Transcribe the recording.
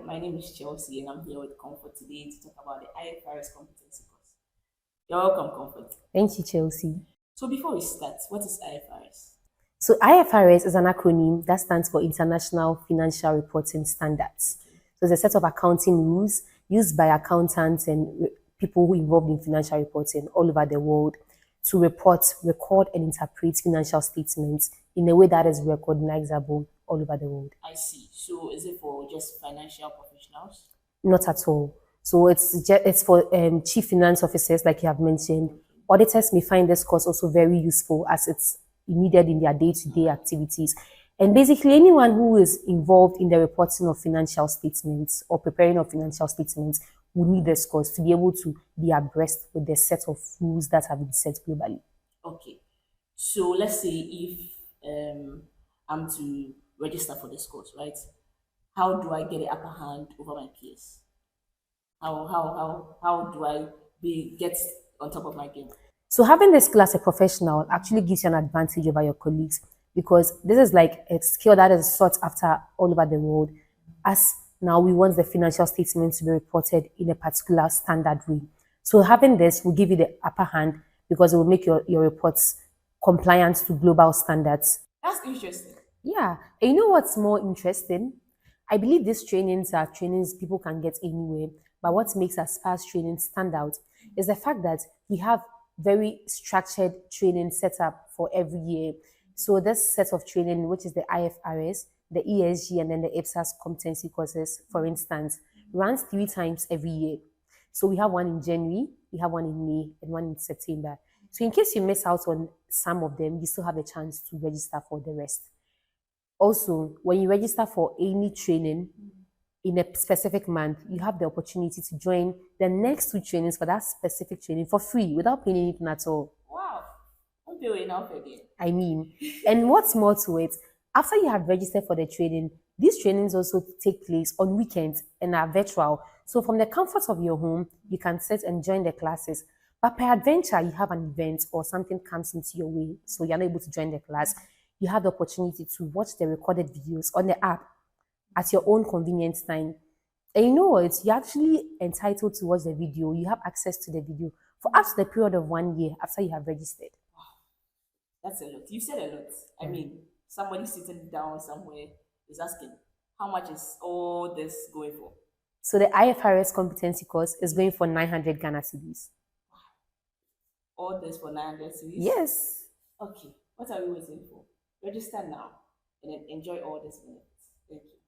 my name is Chelsea and I'm here with Comfort today to talk about the IFRS competency course. You're welcome, Comfort. Thank you, Chelsea. So before we start, what is IFRS? So IFRS is an acronym that stands for International Financial Reporting Standards. So it's a set of accounting rules used by accountants and people who involved in financial reporting all over the world to report, record, and interpret financial statements in a way that is recognizable all over the world. I see. So is it for just financial professionals? Not at all. So it's for chief finance officers, like you have mentioned. Auditors may find this course also very useful as it's needed in their day-to-day activities. And basically, anyone who is involved in the reporting of financial statements or preparing of financial statements will need this course to be able to be abreast with the set of rules that have been set globally. Okay. So let's say if I'm to register for this course, right? How do I get the upper hand over my peers? How do I get on top of my game? So having this skill as a professional actually gives you an advantage over your colleagues because this is like a skill that is sought after all over the world. As now we want the financial statement to be reported in a particular standard way. So having this will give you the upper hand because it will make your reports compliant to global standards. That's interesting. Yeah. And you know what's more interesting? I believe these trainings are trainings people can get anywhere. But what makes Aspire's training stand out is the fact that we have very structured training set up for every year. So this set of training, which is the IFRS, the ESG, and then the IFRS competency courses, for instance, runs 3 times every year. So we have one in January, we have one in May, and one in September. So in case you miss out on some of them, you still have a chance to register for the rest. Also, when you register for any training in a specific month, you have the opportunity to join the next 2 trainings for that specific training for free without paying anything at all. Wow. Won't pay enough again. I mean, and what's more to it, after you have registered for the training, these trainings also take place on weekends and are virtual. So from the comfort of your home, you can sit and join the classes. But peradventure, you have an event or something comes into your way, so you're not able to join the class, you have the opportunity to watch the recorded videos on the app at your own convenience time. And you know what? You're actually entitled to watch the video. You have access to the video for up to the period of 1 year after you have registered. That's a lot. You said a lot. I mean, somebody sitting down somewhere is asking, how much is all this going for? So the IFRS competency course is going for 900 Ghana cedis. All this for 900 cedis? Yes. Okay. What are we waiting for? Register now and then enjoy all these benefits. Thank you.